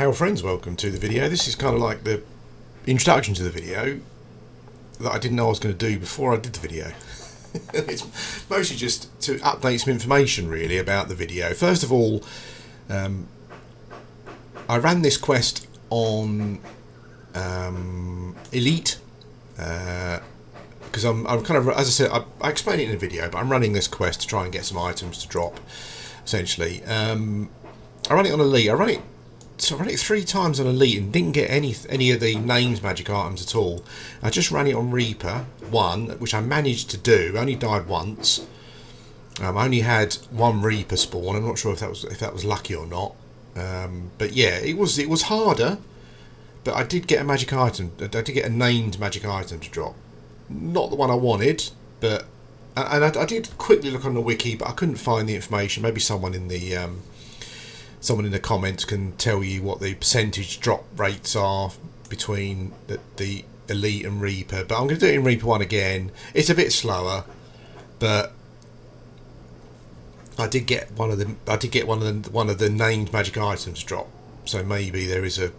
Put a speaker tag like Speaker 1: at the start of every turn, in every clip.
Speaker 1: Hail friends, welcome to the video. This is kind of like the introduction to the video that I didn't know I was going to do before I did the video. It's mostly just to update some information really about the video. First of all, I ran this quest on Elite because I'm kind of, as I said, I explained it in the video, but I'm running this quest to try and get some items to drop, essentially. I ran it on Elite. I ran it 3 times on Elite and didn't get any of the named magic items at all. I just ran it on Reaper 1, which I managed to do. I only died once. I only had 1 Reaper spawn. I'm not sure if that was lucky or not. But yeah, it was harder. But I did get a magic item. I did get a named magic item to drop. Not the one I wanted, but I did quickly look on the wiki, but I couldn't find the information. Maybe someone in the comments can tell you what the percentage drop rates are between the Elite and Reaper. But I'm going to do it in Reaper 1 again. It's a bit slower, but I did get one of the named magic items drop. So maybe there is a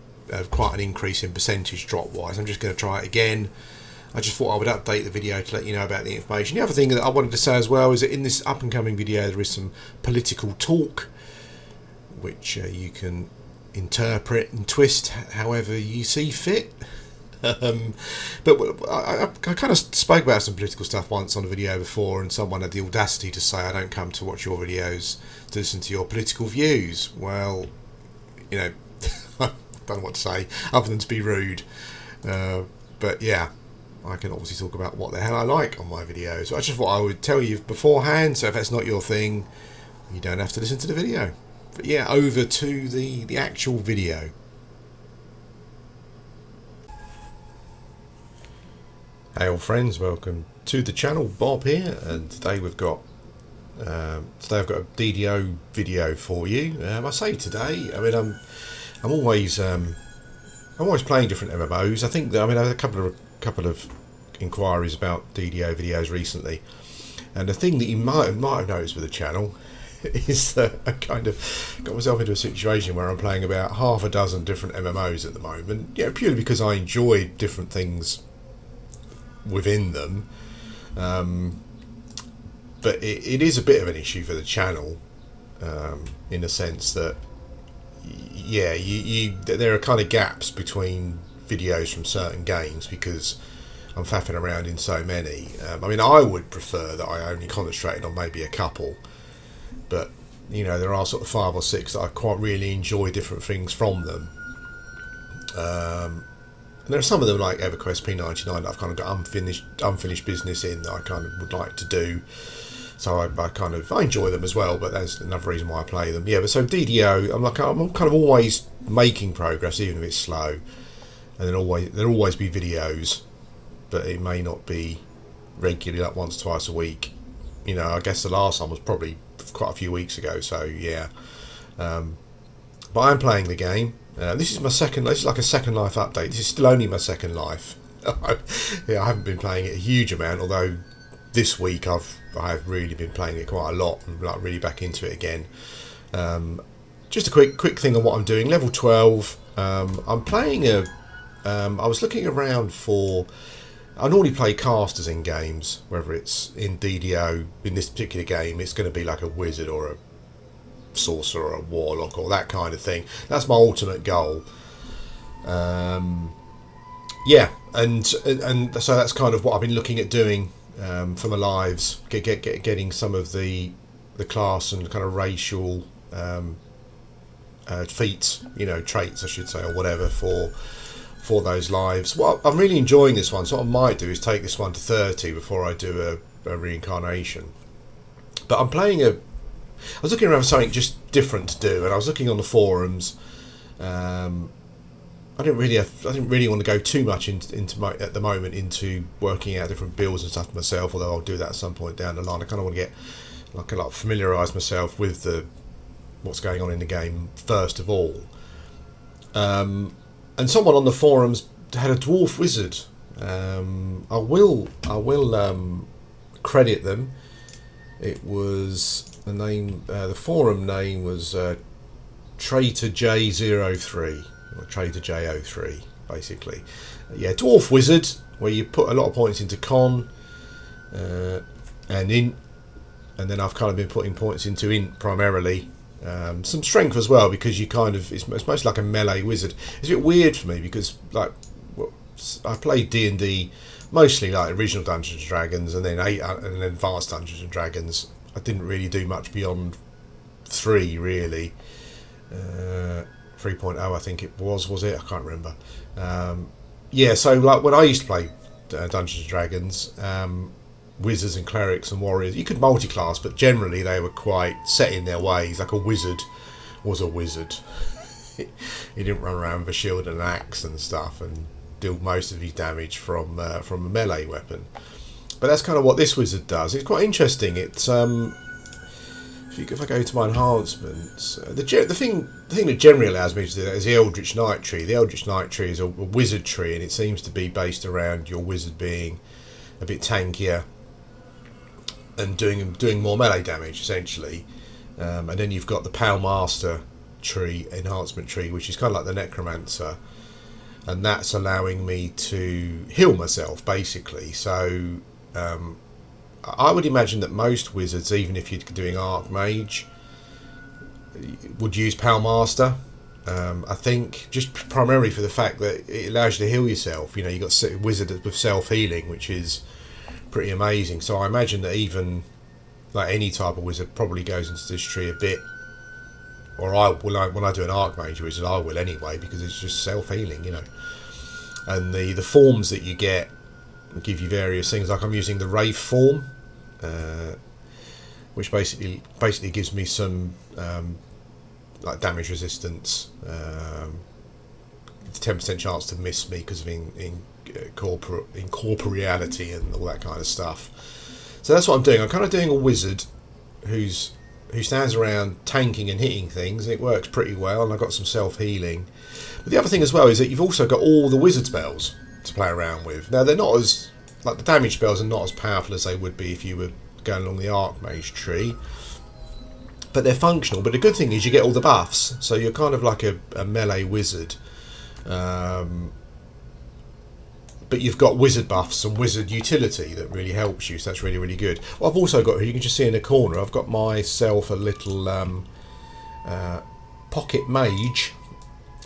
Speaker 1: quite an increase in percentage drop wise. I'm just going to try it again. I just thought I would update the video to let you know about the information. The other thing that I wanted to say as well is that in this up and coming video there is some political talk, which you can interpret and twist however you see fit. But I kind of spoke about some political stuff once on a video before, and someone had the audacity to say, I don't come to watch your videos to listen to your political views. Well, you know, I don't know what to say other than to be rude. But yeah, I can obviously talk about what the hell I like on my videos. I just thought I would tell you beforehand, so if that's not your thing, you don't have to listen to the video. But yeah, over to the actual video. Hey all friends, welcome to the channel. Bob here, and today I've got a DDO video for you. I say today, I mean I'm always playing different MMOs. I think that I had a couple of inquiries about DDO videos recently, and the thing that you might have noticed with the channel is that I kind of got myself into a situation where I'm playing about half a dozen different MMOs at the moment. Yeah, purely because I enjoy different things within them. But it is a bit of an issue for the channel, in the sense that, yeah, there are kind of gaps between videos from certain games because I'm faffing around in so many. I mean, I would prefer that I only concentrated on maybe a couple. But, you know, there are sort of 5 or 6 that I quite really enjoy different things from them. And there are some of them like EverQuest P99 that I've kind of got unfinished business in that I kind of would like to do. So I enjoy them as well, but that's another reason why I play them. Yeah, but so DDO, I'm kind of always making progress, even if it's slow. And there'll always be videos, but it may not be regularly, like once, twice a week. You know, I guess the last one was probably quite a few weeks ago, so yeah. But I'm playing the game. This is like a Second Life update. This is still only my Second Life. Yeah, I haven't been playing it a huge amount, although this week I've really been playing it quite a lot and like really back into it again. Just a quick thing on what I'm doing. Level 12. I'm playing I was looking around for. I normally play casters in games, whether it's in DDO. In this particular game, it's going to be like a wizard or a sorcerer or a warlock or that kind of thing. That's my ultimate goal. Yeah, and so that's kind of what I've been looking at doing for my lives. Getting some of the class and kind of racial feats, you know, traits I should say, or whatever for those lives. Well, I'm really enjoying this one, so what I might do is take this one to 30 before I do a reincarnation. But I'm playing I was looking around for something just different to do, and I was looking on the forums. I didn't really want to go too much at the moment into working out different builds and stuff myself, although I'll do that at some point down the line. I kind of want to get familiarise myself with what's going on in the game first of all. And someone on the forums had a Dwarf Wizard. I will credit them. It was the forum name was Traitor J03. or trade to JO3 basically. Yeah, Dwarf Wizard, where you put a lot of points into con and int, and then I've kind of been putting points into int primarily. Some strength as well, because you kind of it's mostly like a melee wizard. It's a bit weird for me because like I played D&D mostly like original Dungeons and Dragons, and then Advanced Dungeons and Dragons. I didn't really do much beyond 3 really. 3.0 I think it was it? I can't remember. Yeah, so like when I used to play Dungeons and Dragons, wizards and clerics and warriors, you could multi-class, but generally they were quite set in their ways. Like a wizard was a wizard. He didn't run around with a shield and an axe and stuff and deal most of his damage from a melee weapon. But that's kind of what this wizard does. It's quite interesting. It's if I go to my enhancements, the thing that generally allows me to do that is the Eldritch Knight tree. The Eldritch Knight tree is a wizard tree, and it seems to be based around your wizard being a bit tankier and doing more melee damage essentially. And then you've got the Pal Master tree, enhancement tree, which is kind of like the Necromancer, and that's allowing me to heal myself basically. So I would imagine that most wizards, even if you're doing Archmage, would use Pal Master. I think just primarily for the fact that it allows you to heal yourself. You know, you've got wizard with self-healing, which is pretty amazing. So I imagine that even like any type of wizard probably goes into this tree a bit, or when I do an Archmage wizard, I will anyway, because it's just self-healing, you know. And the forms that you get give you various things. Like I'm using the Wraith form, which basically gives me some like damage resistance, 10% chance to miss me because of incorporeality and all that kind of stuff. So that's what I'm doing. I'm kind of doing a wizard who stands around tanking and hitting things, and it works pretty well, and I've got some self-healing. But the other thing as well is that you've also got all the wizard spells to play around with. Now they're not as, like the damage spells are not as powerful as they would be if you were going along the Archmage tree, but they're functional. But the good thing is you get all the buffs, so you're kind of like a melee wizard, but you've got wizard buffs and wizard utility that really helps you, so that's really, really good. What I've also got here, you can just see in the corner, I've got myself a little pocket mage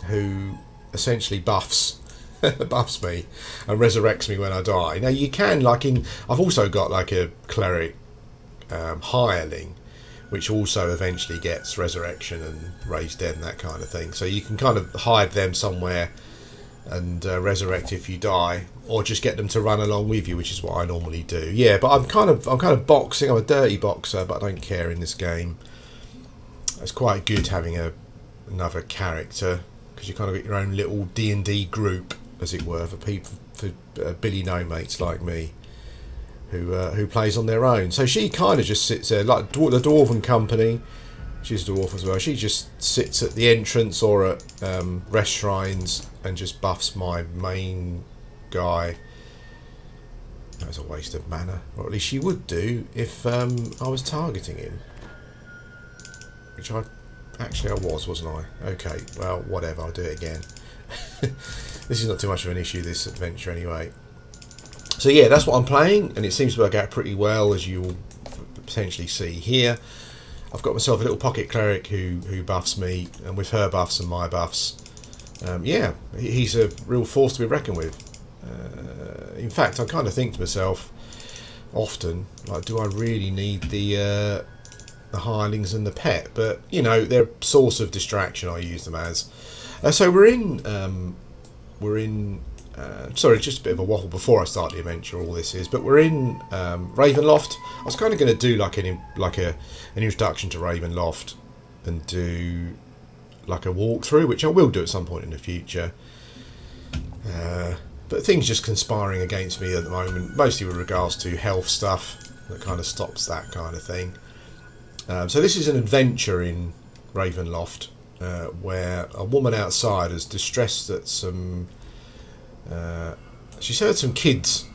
Speaker 1: who essentially buffs me and resurrects me when I die. Now you can, I've also got like a cleric hireling, which also eventually gets resurrection and raised dead and that kind of thing. So you can kind of hide them somewhere and resurrect if you die, or just get them to run along with you, which is what I normally do. Yeah, but I'm kind of boxing. I'm a dirty boxer, but I don't care in this game. It's quite good having another character, because you kind of get your own little D&D group, as it were, for people, for Billy No Mates like me, who plays on their own. So she kind of just sits there, like the Dwarven Company. She's a dwarf as well. She just sits at the entrance or at rest shrines and just buffs my main guy. That's a waste of mana, or at least she would do if I was targeting him, which I wasn't I? Okay, well, whatever, I'll do it again. This is not too much of an issue, this adventure, anyway. So yeah, that's what I'm playing, and it seems to work out pretty well, as you'll potentially see here. I've got myself a little pocket cleric who buffs me, and with her buffs and my buffs, yeah, he's a real force to be reckoned with. In fact, I kind of think to myself often, like, do I really need the hirelings and the pet? But you know, they're a source of distraction. I use them as. So we're in. Sorry, just a bit of a waffle before I start the adventure. All this is, but we're in Ravenloft. I was kind of going to do like an introduction to Ravenloft and do like a walkthrough, which I will do at some point in the future. But things just conspiring against me at the moment, mostly with regards to health stuff that kind of stops that kind of thing. So this is an adventure in Ravenloft where a woman outside is distressed that some. She's heard some kids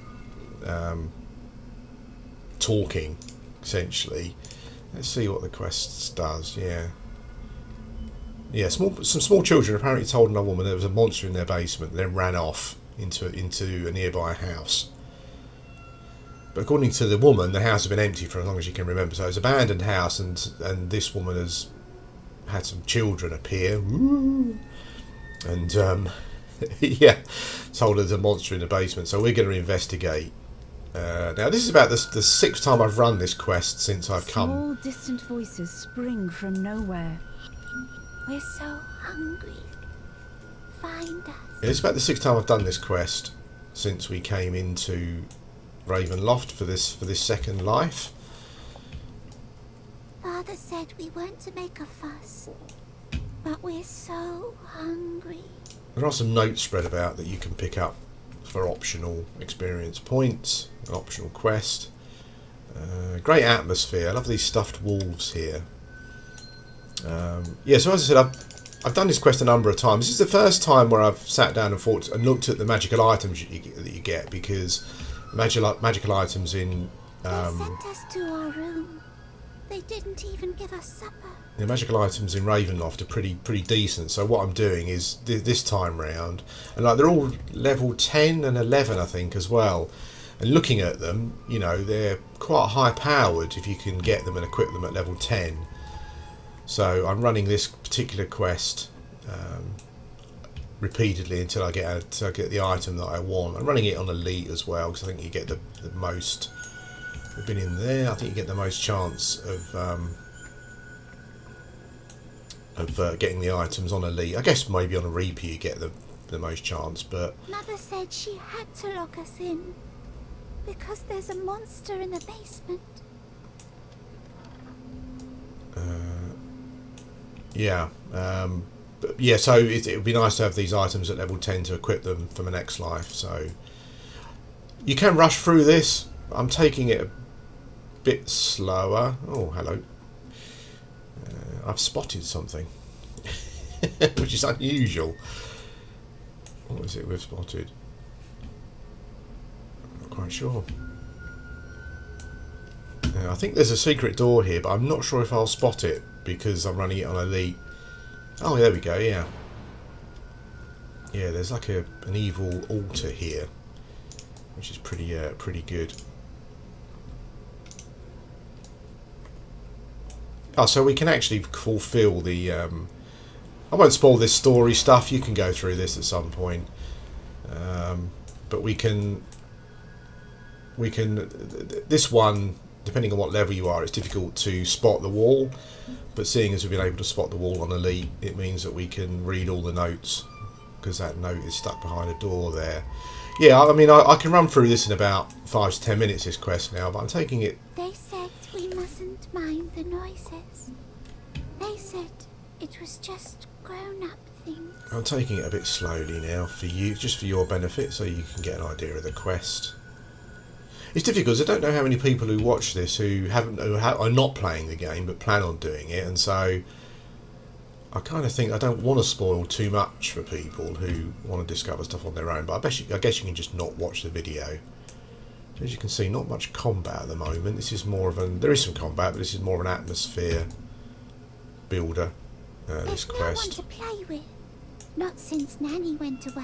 Speaker 1: talking, essentially. Let's see what the quest does. Yeah. Yeah, some small children apparently told another woman there was a monster in their basement, then ran off into a nearby house. But according to the woman, the house has been empty for as long as you can remember. So it's an abandoned house, and this woman has had some children appear. Woo! And yeah, told there's a monster in the basement. So we're going to investigate. Now this is about the sixth time I've run this quest since I've come.
Speaker 2: Small distant voices spring from nowhere. We're so hungry. Find us.
Speaker 1: It's about the sixth time I've done this quest since we came into Ravenloft for this second life.
Speaker 3: Father said we weren't to make a fuss, but we're so hungry.
Speaker 1: There are some notes spread about that you can pick up for optional experience points, an optional quest. Great atmosphere. I love these stuffed wolves here. Yeah, so as I said, I've done this quest a number of times. This is the first time where I've sat down and thought and looked at the magical items that you get, because magical items in
Speaker 3: They sent us to our room. They didn't even give us supper.
Speaker 1: the magical items in Ravenloft are pretty decent. So what I'm doing is this time round, and like they're all level 10 and 11, I think, as well. And looking at them, you know, they're quite high powered if you can get them and equip them at level 10. So I'm running this particular quest repeatedly until I get the item that I want. I'm running it on Elite as well, because I think you get the most. We've been in there. I think you get the most chance of getting the items on Elite. I guess maybe on a Reaper you get the most chance, but
Speaker 3: Mother said she had to lock us in because there's a monster in the basement.
Speaker 1: yeah. But yeah, so it would be nice to have these items at level 10 to equip them for my next life. So you can rush through this. I'm taking it a bit slower. Oh, hello. I've spotted something, which is unusual. What is it we've spotted? Not quite sure. I think there's a secret door here, but I'm not sure if I'll spot it because I'm running it on Elite. Oh, there we go, yeah. Yeah, there's like an evil altar here, which is pretty good. Oh, so we can actually fulfill the... I won't spoil this story stuff, you can go through this at some point. But we can... This one, depending on what level you are, it's difficult to spot the wall. But seeing as we've been able to spot the wall on Elite, it means that we can read all the notes, because that note is stuck behind a door there. Yeah, I mean, I can run through this in about 5 to 10 minutes, this quest now, but I'm taking it...
Speaker 3: They said we mustn't mind the noises. They said it was just grown-up things.
Speaker 1: I'm taking it a bit slowly now for you, just for your benefit, so you can get an idea of the quest. It's difficult, because I don't know how many people who watch this who are not playing the game but plan on doing it, and so I kind of think I don't want to spoil too much for people who want to discover stuff on their own, but I guess you can just not watch the video. As you can see, not much combat at the moment. This is more of there is some combat, but this is more of an atmosphere builder, this quest.
Speaker 3: There's no one to play with. Not since Nanny went away.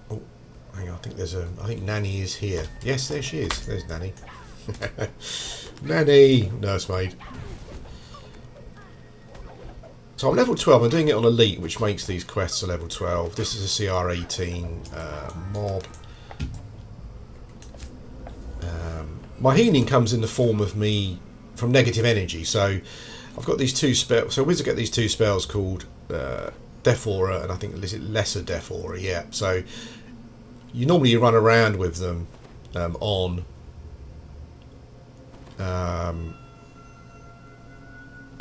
Speaker 1: Oh, hang on, I think Nanny is here. Yes, there she is. There's Nanny. Nanny! Nursemaid. So I'm level 12. I'm doing it on Elite, which makes these quests a level 12. This is a CR18 mob. My healing comes in the form of me from negative energy. So I've got these two spells. So Wizard get these two spells called Death Aura, and I think Lesser Death Aura. Yeah. So you normally run around with them on.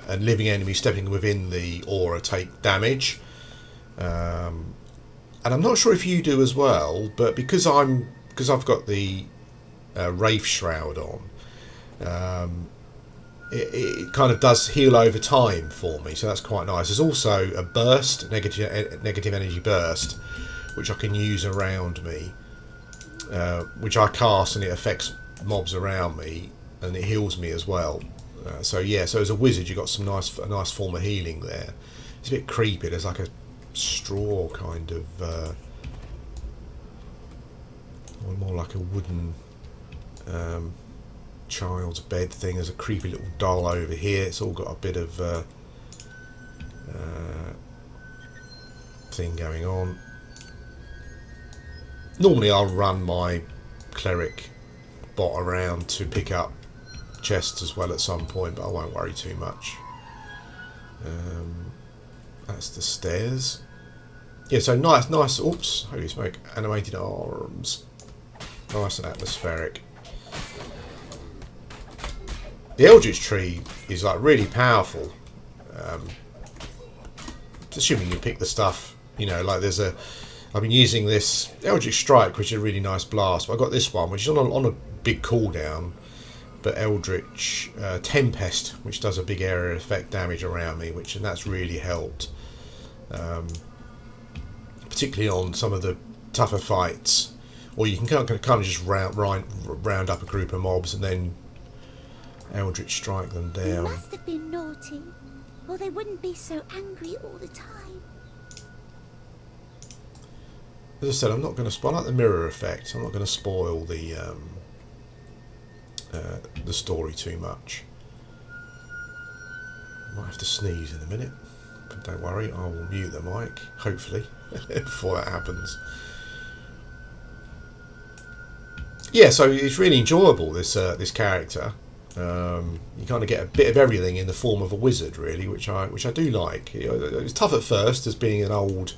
Speaker 1: And living enemies stepping within the aura take damage, and I'm not sure if you do as well, but because I've got the Wraith Shroud on, it kind of does heal over time for me, so that's quite nice. There's also a burst, negative energy burst, which I can use around me, which I cast and it affects mobs around me. and it heals me as well. So yeah, so as a wizard, you got a nice form of healing there. It's a bit creepy. There's like a straw kind of, or more like a wooden child's bed thing. There's a creepy little doll over here. It's all got a bit of thing going on. Normally I'll run my cleric bot around to pick up chests as well at some point, but I won't worry too much. That's the stairs. Yeah, so nice, oops, holy smoke, animated arms. Nice and atmospheric. The Eldritch Tree is like really powerful. Assuming you pick the stuff, you know, like there's a... I've been using this Eldritch Strike, which is a really nice blast, but I've got this one, which is on a big cooldown, but Eldritch Tempest, which does a big area effect damage around me, and that's really helped. Particularly on some of the tougher fights, or you can kind of just round up a group of mobs and then Eldritch Strike them down.
Speaker 3: You must have been naughty, or they wouldn't be so angry all the time.
Speaker 1: As I said, I'm not going to spoil like the mirror effect. I'm not going to spoil the story too much. I might have to sneeze in a minute, but don't worry, I will mute the mic, hopefully, before that happens. Yeah, so it's really enjoyable, this character. You kind of get a bit of everything in the form of a wizard, really, which I do like. You know, it was tough at first as being an old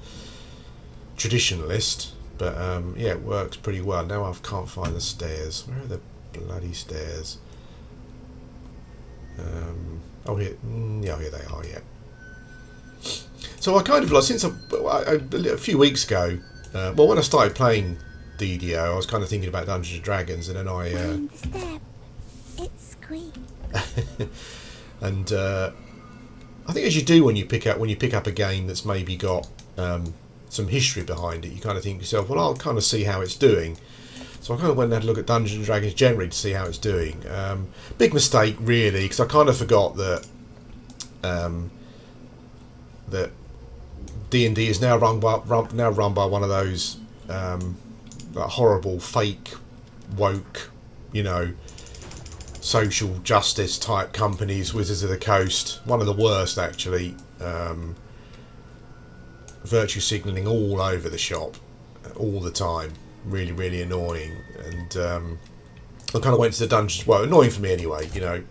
Speaker 1: traditionalist, but yeah, it works pretty well. Now I can't find the stairs. Where are the bloody stairs? Oh, here, yeah, here they are. Yeah. So I kind of like, since a few weeks ago, well, when I started playing DDO, I was kind of thinking about Dungeons and Dragons, and then
Speaker 3: Mind the step. It squeaks.
Speaker 1: and I think as you do when you pick up a game that's maybe got some history behind it, you kind of think to yourself, well, I'll kind of see how it's doing. So I kind of went and had a look at Dungeons and Dragons generally to see how it's doing. Big mistake, really, because I kind of forgot that that D&D is now run by one of those like horrible, fake, woke, you know, social justice type companies. Wizards of the Coast, one of the worst actually. Virtue signalling all over the shop, all the time. Really, really annoying. And I kind of went to the dungeons. Well, annoying for me anyway. You know,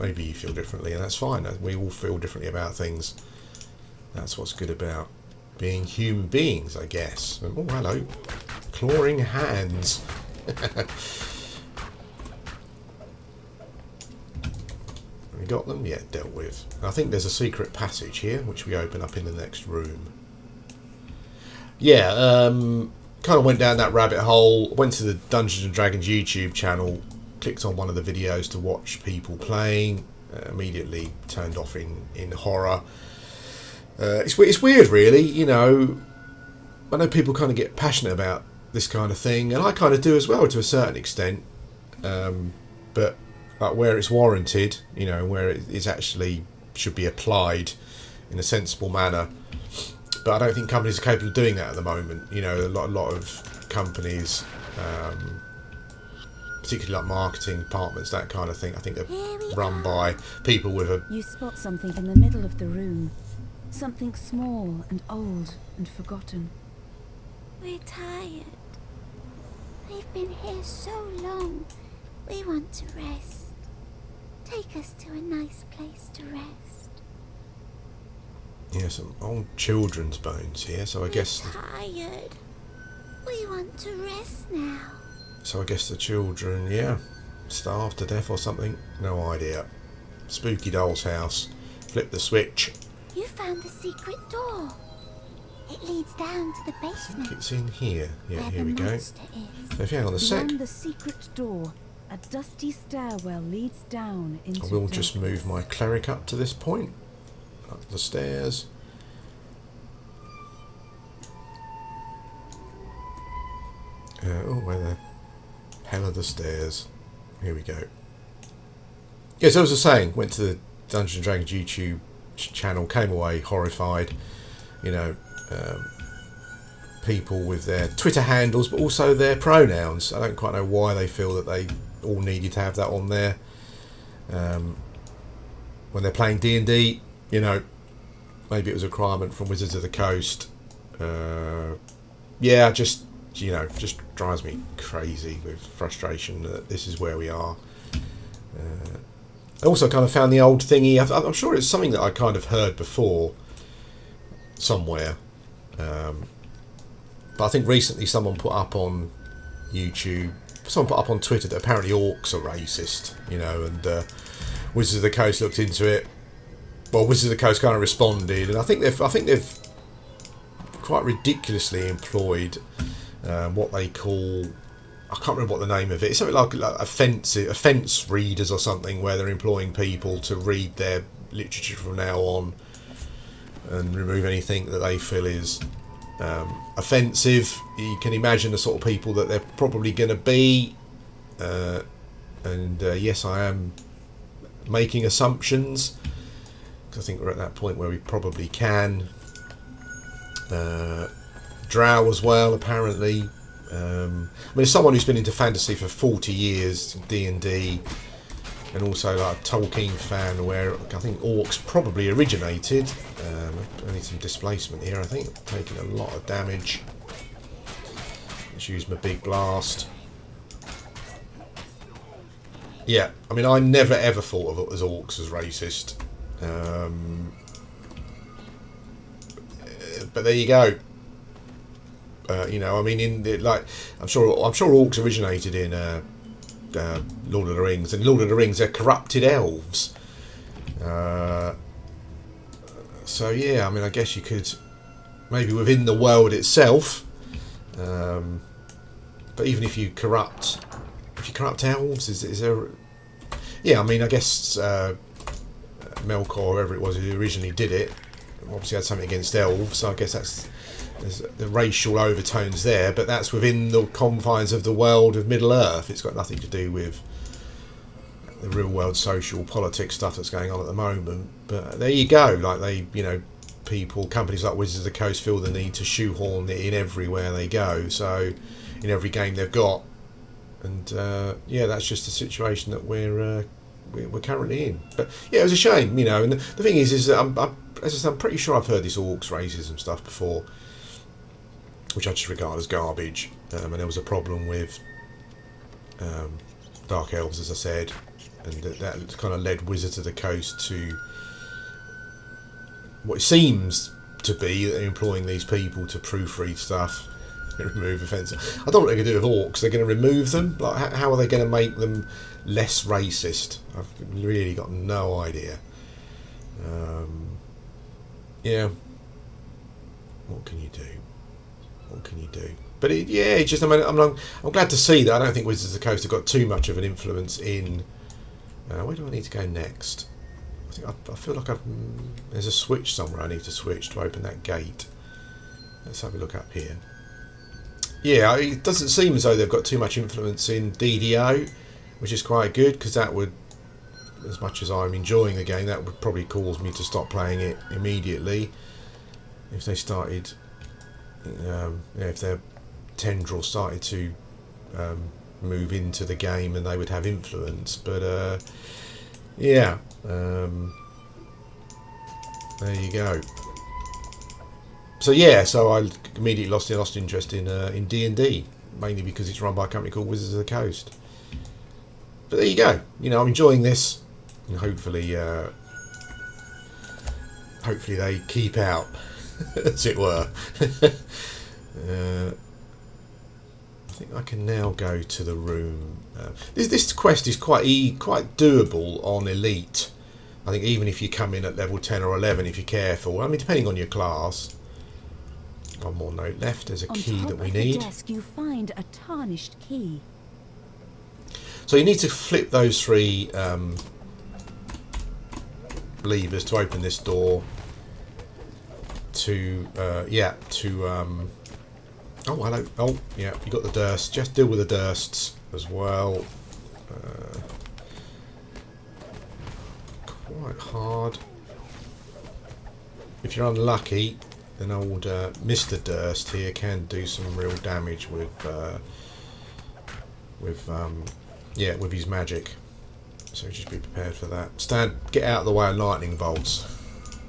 Speaker 1: maybe you feel differently, and that's fine. We all feel differently about things. That's what's good about being human beings, I guess. Oh, hello, clawing hands. We got them? Yeah, dealt with. I think there's a secret passage here, which we open up in the next room. Yeah, kind of went down that rabbit hole, went to the Dungeons and Dragons YouTube channel, clicked on one of the videos to watch people playing, immediately turned off in horror. It's weird, really, you know. I know people kind of get passionate about this kind of thing, and I kind of do as well to a certain extent, but where it's warranted, you know, where it is actually should be applied in a sensible manner. But I don't think companies are capable of doing that at the moment. You know, a lot of companies, particularly like marketing departments, that kind of thing, I think they're run by people with a...
Speaker 2: You spot something in the middle of the room. Something small and old and forgotten.
Speaker 3: We're tired. We've been here so long. We want to rest. Take us to a nice place to rest.
Speaker 1: Yeah, some old children's bones here, so I guess...
Speaker 3: Tired. We want to rest now.
Speaker 1: So I guess the children, yeah, starved to death or something. No idea. Spooky doll's house. Flip the switch.
Speaker 3: You found the secret door. It leads down to the
Speaker 1: I
Speaker 3: basement.
Speaker 1: think it's in here. Yeah,
Speaker 3: where
Speaker 1: here
Speaker 3: the
Speaker 1: we go.
Speaker 3: monster is.
Speaker 1: So if you hang on a sec,
Speaker 2: Beyond the secret door, a dusty stairwell leads down into
Speaker 1: I will just
Speaker 2: darkness.
Speaker 1: move my cleric up to this point. Up the stairs. Oh, where the hell are the stairs? Here we go. Yes, I was just saying, went to the Dungeons and Dragons YouTube channel, came away horrified. You know, people with their Twitter handles, but also their pronouns. I don't quite know why they feel that they all needed to have that on there. When they're playing D&D, you know, maybe it was a requirement from Wizards of the Coast. Yeah, just, you know, just drives me crazy with frustration that this is where we are. I also kind of found the old thingy. I'm sure it's something that I kind of heard before somewhere. But I think recently someone put up on YouTube, someone put up on Twitter that apparently orcs are racist, you know, and Wizards of the Coast looked into it. Well, Wizards of the Coast kind of responded, and I think they've quite ridiculously employed what they call, I can't remember what the name of it. It's something like offence readers or something, where they're employing people to read their literature from now on and remove anything that they feel is offensive. You can imagine the sort of people that they're probably going to be. Yes, I am making assumptions, because I think we're at that point where we probably can. Drow as well, apparently. I mean, as someone who's been into fantasy for 40 years, D&D, and also like a Tolkien fan, where I think orcs probably originated. I need some displacement here, I think. Taking a lot of damage. Let's use my big blast. Yeah, I mean, I never ever thought of it as orcs as racist. But there you go. You know, I mean, in the, like, I'm sure orcs originated in Lord of the Rings, and Lord of the Rings, they're corrupted elves. So yeah, I mean, I guess you could maybe within the world itself, but even if you corrupt elves, is there? Yeah, I mean, I guess Melkor, whoever it was who originally did it, obviously had something against elves. So I guess there's the racial overtones there, but that's within the confines of the world of Middle Earth. It's got nothing to do with the real world social politics stuff that's going on at the moment. But there you go. Like, they, you know, companies like Wizards of the Coast feel the need to shoehorn it in everywhere they go. So in every game they've got, and yeah, that's just the situation that we're currently in. But yeah, it was a shame, you know. And the thing is that I'm pretty sure I've heard this orcs racism stuff before, which I just regard as garbage. And there was a problem with Dark Elves, as I said, and that kind of led Wizards of the Coast to what it seems to be that they're employing these people to proofread stuff and remove offences. I don't know what they're going to do with orcs. They're going to remove them? Like, how are they going to make them less racist? I've really got no idea. Yeah. What can you do? What can you do? But it's just, I mean, I'm glad to see that. I don't think Wizards of the Coast have got too much of an influence in. Where do I need to go next? I feel like there's a switch somewhere I need to switch to open that gate. Let's have a look up here. Yeah, it doesn't seem as though they've got too much influence in DDO, which is quite good, because that would, as much as I'm enjoying the game, that would probably cause me to stop playing it immediately if they started, if their tendrils started to move into the game and they would have influence. But yeah, there you go. So yeah, so I immediately lost interest in D&D, mainly because it's run by a company called Wizards of the Coast. But there you go. You know, I'm enjoying this, and hopefully they keep out, as it were. I think I can now go to the room. This quest is quite doable on Elite. I think even if you come in at level 10 or 11, if you're careful. I mean, depending on your class. One more note left. There's a key that we need. On top of the
Speaker 2: desk, you find a tarnished key.
Speaker 1: So you need to flip those three levers to open this door. Oh, hello. Oh, yeah, you got the Durst. Just deal with the Dursts as well. quite hard. If you're unlucky, then old Mr. Durst here can do some real damage with his magic. So just be prepared for that. Get out of the way of lightning bolts.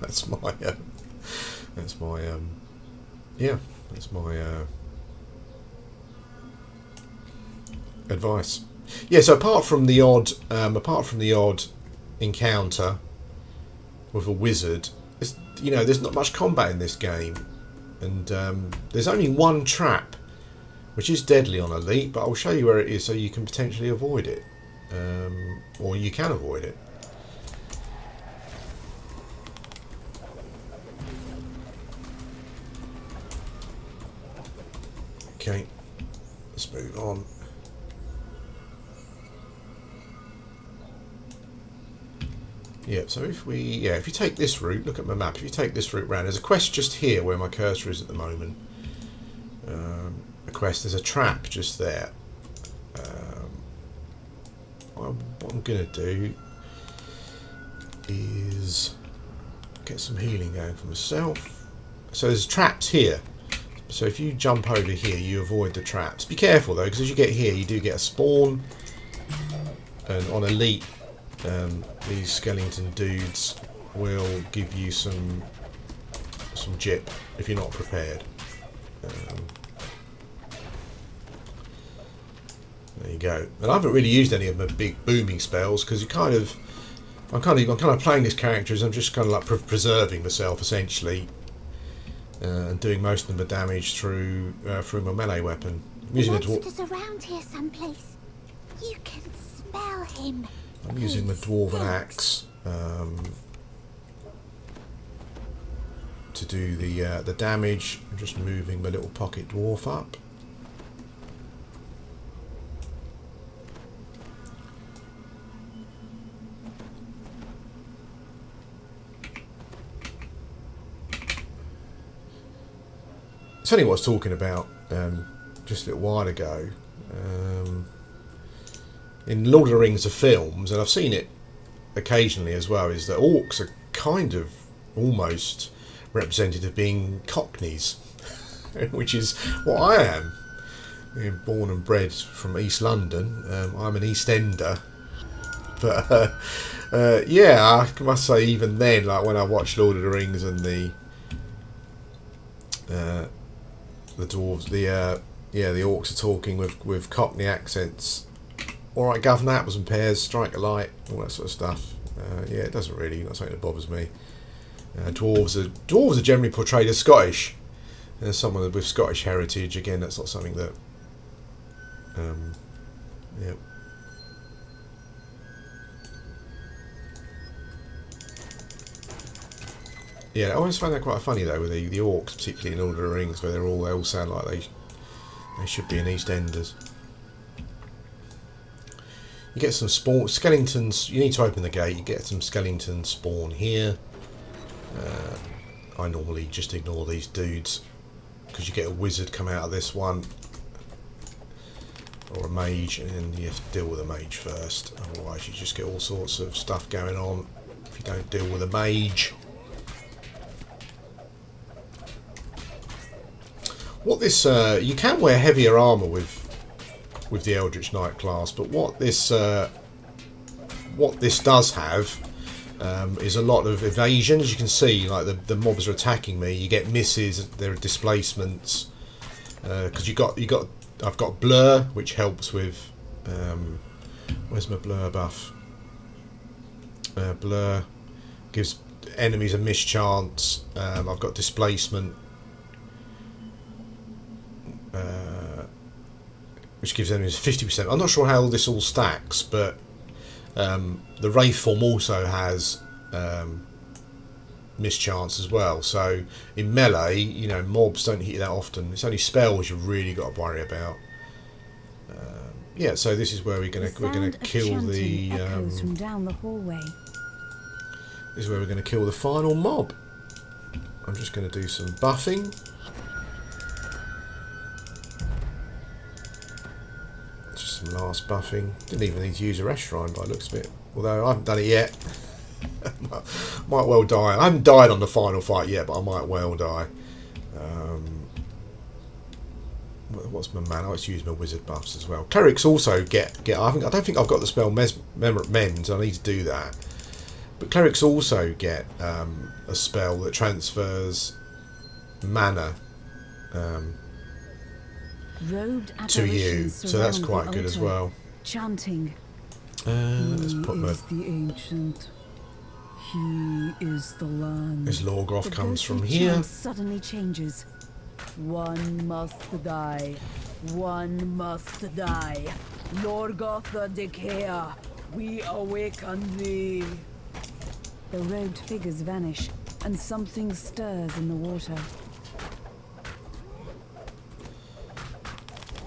Speaker 1: That's my advice. Yeah. So apart from the odd encounter with a wizard, there's not much combat in this game, and there's only one trap, which is deadly on elite. But I'll show you where it is, so you can potentially avoid it, or you can avoid it. Okay, let's move on. Yeah, so if you take this route, look at my map. If you take this route round, there's a quest just here where my cursor is at the moment. There's a trap just there. What I'm going to do is get some healing going for myself. So there's traps here. So if you jump over here, you avoid the traps. Be careful though, because as you get here, you do get a spawn. And on elite, these skeleton dudes will give you some jip if you're not prepared. There you go. And I haven't really used any of my big booming spells because I'm kind of playing this character as I'm just kind of like preserving myself essentially, and doing most of the damage through my melee weapon. I'm using
Speaker 3: monster's around here someplace. You can smell him.
Speaker 1: I'm using the dwarven axe to do the damage. I'm just moving my little pocket dwarf up. It's only what I was talking about just a little while ago. In Lord of the Rings, the films, and I've seen it occasionally as well, is that orcs are kind of almost represented as being cockneys, which is what I am. I'm born and bred from East London. I'm an East Ender. But yeah, I must say even then, like when I watched Lord of the Rings and the dwarves, the orcs are talking with cockney accents. Alright, governor, apples and pears, strike a light, all that sort of stuff. Yeah, it doesn't really, not something that bothers me. Dwarves are generally portrayed as Scottish. As someone with Scottish heritage, again, that's not something that... yeah. Yeah, I always find that quite funny though, with the orcs, particularly in Lord of the Rings, where they all sound like they should be in EastEnders. You get some spawn skeletons. You need to open the gate. You get some skeletons spawn here. I normally just ignore these dudes because you get a wizard come out of this one, or a mage, and then you have to deal with a mage first. Otherwise, you just get all sorts of stuff going on if you don't deal with a mage. What this you can wear heavier armour with the Eldritch Knight class, but what this does have is a lot of evasion. As you can see, like the mobs are attacking me, you get misses, there are displacements, because I've got blur, which helps with where's my blur buff? Blur gives enemies a mischance. I've got displacement, which gives enemies 50%. I'm not sure how this all stacks, but the Wraith form also has mischance as well. So in melee, you know, mobs don't hit you that often. It's only spells you've really got to worry about. Yeah, so this is where we're gonna kill the.
Speaker 2: From down the hallway.
Speaker 1: This is where we're gonna kill the final mob. I'm just gonna do some buffing. Last buffing. Didn't even need to use a rest shrine by the looks of it, although I haven't done it yet. Might well die. I haven't died on the final fight yet, but I might well die. What's my man? I always use my wizard buffs as well. Clerics also get. I don't think I've got the spell mend. I need to do that. But clerics also get a spell that transfers mana to you, so that's quite good as well.
Speaker 2: Chanting.
Speaker 1: Let's put my.
Speaker 2: The ancient. He is the land.
Speaker 1: This Lorgoth comes from
Speaker 2: The
Speaker 1: here.
Speaker 2: chant suddenly changes. One must die. One must die. Lorgoth the Decayer, we awaken thee. The robed figures vanish, and something stirs in the water.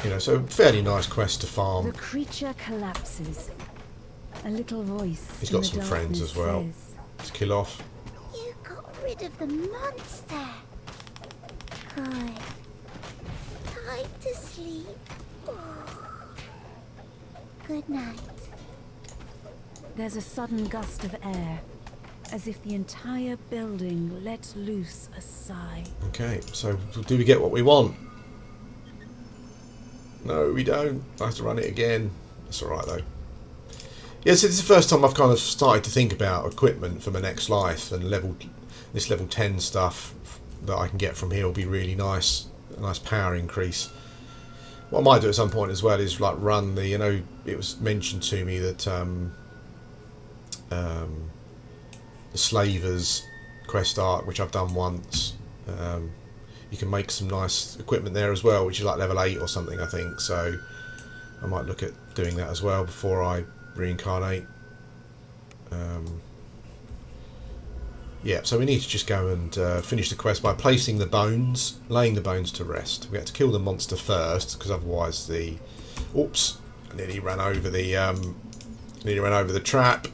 Speaker 1: You know, so fairly nice quest to farm.
Speaker 2: The creature collapses. A little voice.
Speaker 1: He's
Speaker 2: in
Speaker 1: got
Speaker 2: the
Speaker 1: some friends
Speaker 2: darkness
Speaker 1: as well.
Speaker 2: says,
Speaker 1: Let's kill off.
Speaker 3: You got rid of the monster. Good. Time to sleep. Good night.
Speaker 2: There's a sudden gust of air, as if the entire building lets loose a sigh.
Speaker 1: Okay, so do we get what we want? No, we don't. I have to run it again. That's alright though. Yes, it's the first time I've kind of started to think about equipment for my next life, and this level 10 stuff that I can get from here will be really nice. A nice power increase. What I might do at some point as well is like run the, you know, it was mentioned to me that the Slavers quest arc, which I've done once, you can make some nice equipment there as well, which is like level 8 or something, I think. So I might look at doing that as well before I reincarnate. Yeah, so we need to just go and finish the quest by placing the bones, laying the bones to rest. We have to kill the monster first, because otherwise the... Oops! I nearly ran over the trap.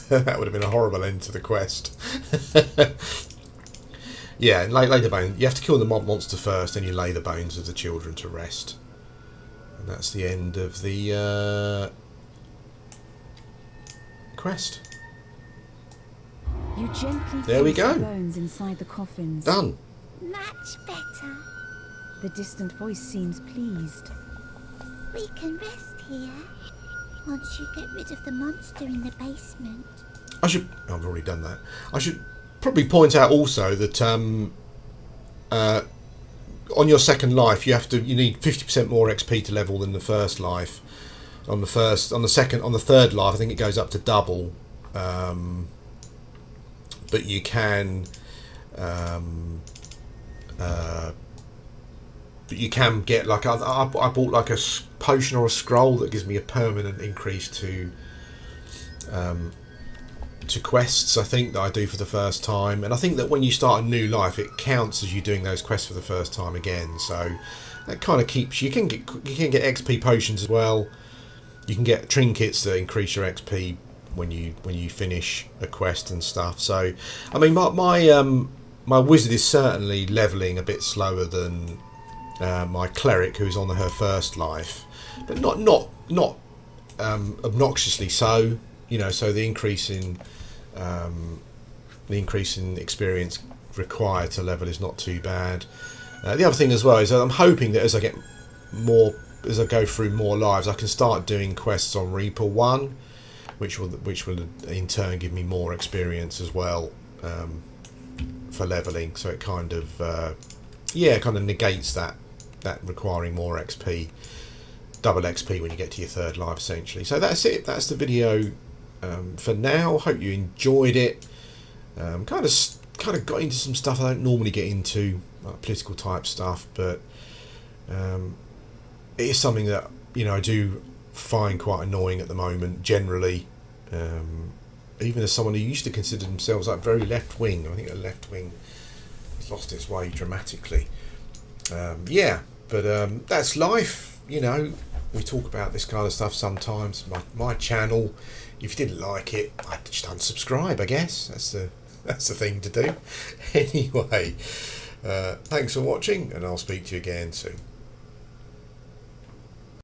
Speaker 1: That would have been a horrible end to the quest. Yeah, lay the bones. You have to kill the monster first, then you lay the bones of the children to rest. And that's the end of the quest.
Speaker 2: You gently
Speaker 1: There we
Speaker 2: place
Speaker 1: go.
Speaker 2: the bones inside the coffins.
Speaker 1: Done.
Speaker 3: Much better.
Speaker 2: The distant voice seems pleased.
Speaker 3: We can rest here. Once you get rid of the monster in the basement.
Speaker 1: I've already done that. I should probably point out also that on your second life you need 50% more XP to level than the first life. On the third life I think it goes up to double. But you can get like I bought like a potion or a scroll that gives me a permanent increase to quests, I think, that I do for the first time. And I think that when you start a new life it counts as you doing those quests for the first time again, so that kind of keeps you can get XP potions as well. You can get trinkets that increase your XP when you finish a quest and stuff. So I mean my wizard is certainly leveling a bit slower than my cleric, who's on her first life, but not obnoxiously so. You know, so the increase in experience required to level is not too bad. The other thing as well is that I'm hoping that as I go through more lives, I can start doing quests on Reaper 1, which will in turn give me more experience as well for leveling. So it kind of negates that requiring more XP, double XP when you get to your third life essentially. So that's it. That's the video for now. Hope you enjoyed it. Kind of got into some stuff I don't normally get into, like political type stuff, but it is something that, you know, I do find quite annoying at the moment generally. Even as someone who used to consider themselves like very left wing, I think a left wing has lost its way dramatically. But that's life, you know. We talk about this kind of stuff sometimes. My channel, if you didn't like it, I'd just unsubscribe, I guess. That's the thing to do. Anyway, thanks for watching, and I'll speak to you again soon.